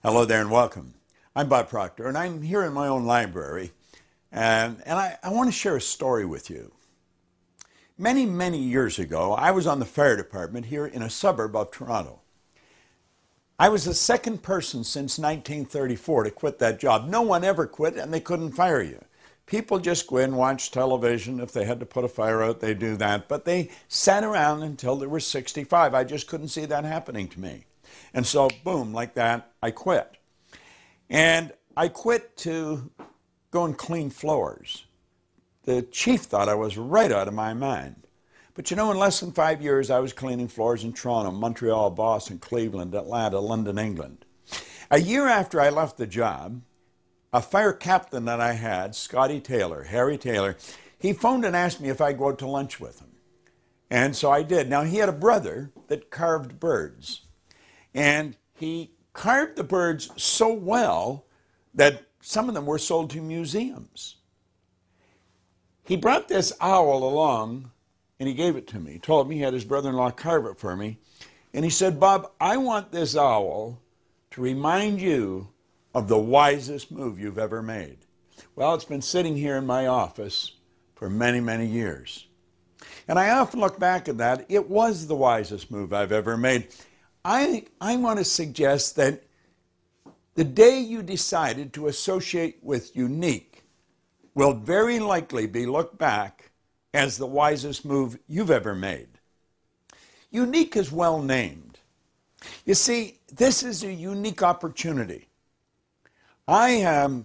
Hello there and welcome. I'm Bob Proctor and I'm here in my own library and I want to share a story with you. Many years ago, I was on the fire department here in a suburb of Toronto. I was the second person since 1934 to quit that job. No one ever quit and they couldn't fire you. People just go in and watch television. If they had to put a fire out, they do that. But they sat around until they were 65. I just couldn't see that happening to me. And so, boom, like that, I quit. And I quit to go and clean floors. The chief thought I was right out of my mind. But you know, in less than 5 years, I was cleaning floors in Toronto, Montreal, Boston, Cleveland, Atlanta, London, England. A year after I left the job, a fire captain that I had, Harry Taylor, he phoned and asked me if I'd go out to lunch with him. And so I did. Now, he had a brother that carved birds. And he carved the birds so well that some of them were sold to museums. He brought this owl along and he gave it to me. He told me he had his brother-in-law carve it for me. And he said, Bob, I want this owl to remind you of the wisest move you've ever made. Well, it's been sitting here in my office for many years. And I often look back at that. It was the wisest move I've ever made. I want to suggest that the day you decided to associate with YOUnique will very likely be looked back as the wisest move you've ever made. YOUnique is well named. You see, this is a unique opportunity. I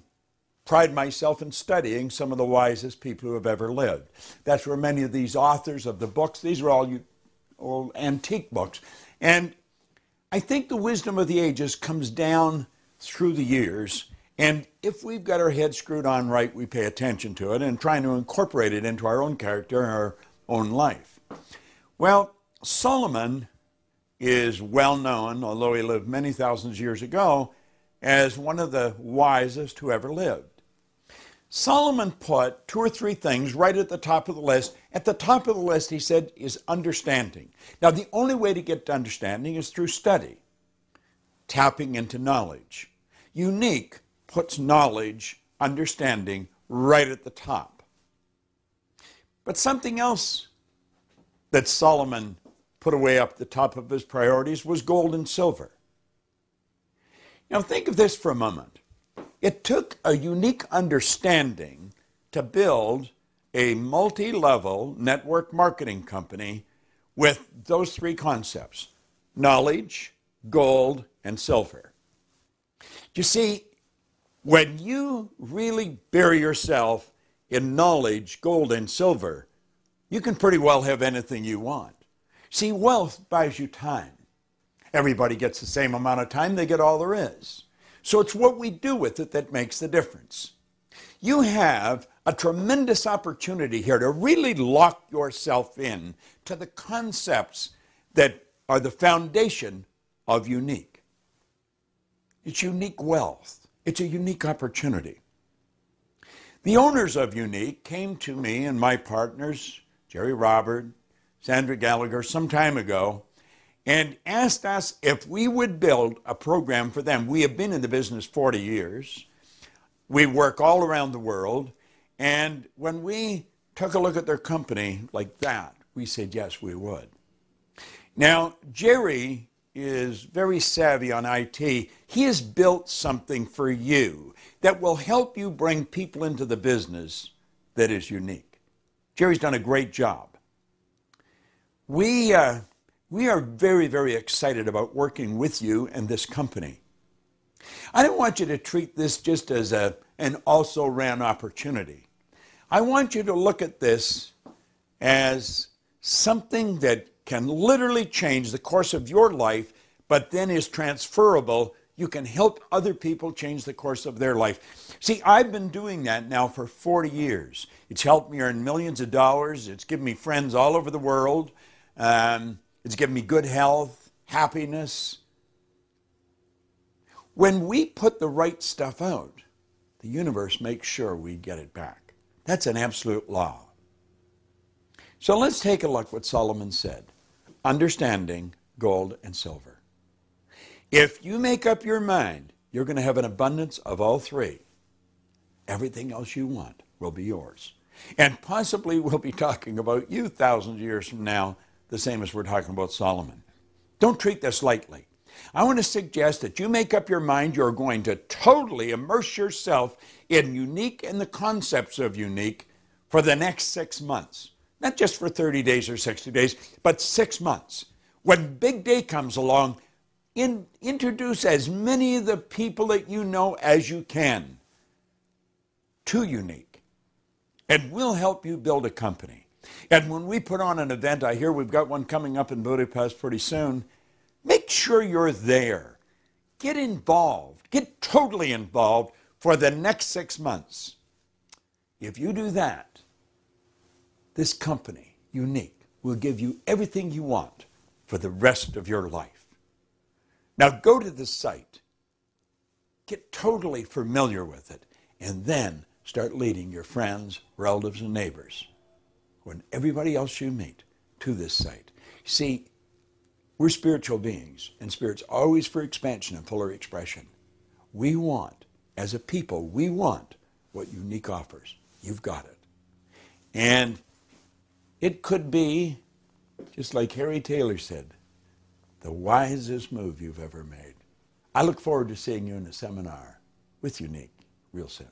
pride myself in studying some of the wisest people who have ever lived. That's where many of these authors of the books, these are all old antique books. And I think the wisdom of the ages comes down through the years, and if we've got our head screwed on right, we pay attention to it and trying to incorporate it into our own character and our own life. Well, Solomon is well known, although he lived many thousands of years ago, as one of the wisest who ever lived. Solomon put 2 or 3 things right at the top of the list. At the top of the list, he said, is understanding. Now, the only way to get to understanding is through study, tapping into knowledge. YOUnique puts knowledge, understanding, right at the top. But something else that Solomon put away up the top of his priorities was gold and silver. Now, think of this for a moment. It took a unique understanding to build a multi-level network marketing company with those 3 concepts: knowledge, gold, and silver. You see, when you really bury yourself in knowledge, gold, and silver, you can pretty well have anything you want. See, wealth buys you time. Everybody gets the same amount of time, they get all there is. So it's what we do with it that makes the difference. You have a tremendous opportunity here to really lock yourself in to the concepts that are the foundation of YOUnique. It's unique wealth. It's a unique opportunity. The owners of YOUnique came to me and my partners, Jerry Robert, Sandra Gallagher, some time ago, and asked us if we would build a program for them. We have been in the business 40 years. We work all around the world. And when we took a look at their company like that, we said, yes, we would. Now, Jerry is very savvy on IT. He has built something for you that will help you bring people into the business that is unique. Jerry's done a great job. We are very excited about working with you and this company. I don't want you to treat this just as an also-ran opportunity. I want you to look at this as something that can literally change the course of your life, but then is transferable. You can help other people change the course of their life. See, I've been doing that now for 40 years. It's helped me earn millions of dollars. It's given me friends all over the world. It's given me good health, happiness. When we put the right stuff out, the universe makes sure we get it back. That's an absolute law. So let's take a look what Solomon said. Understanding gold and silver. If you make up your mind you're going to have an abundance of all three. Everything else you want will be yours. And possibly we'll be talking about you thousands of years from now, the same as we're talking about Solomon. Don't treat this lightly. I want to suggest that you make up your mind you're going to totally immerse yourself in YOUnique and the concepts of YOUnique for the next 6 months. Not just for 30 days or 60 days, but 6 months. When big day comes along, introduce as many of the people that you know as you can to YOUnique. And we'll help you build a company. And when we put on an event, I hear we've got one coming up in Budapest pretty soon, make sure you're there. Get involved. Get totally involved for the next 6 months. If you do that, this company, YOUnique, will give you everything you want for the rest of your life. Now go to the site, get totally familiar with it, and then start leading your friends, relatives, and neighbors, and everybody else you meet, to this site. See, we're spiritual beings, and spirit's always for expansion and fuller expression. We want, as a people, we want what YOUnique offers. You've got it. And it could be, just like Harry Taylor said, the wisest move you've ever made. I look forward to seeing you in a seminar with YOUnique real soon.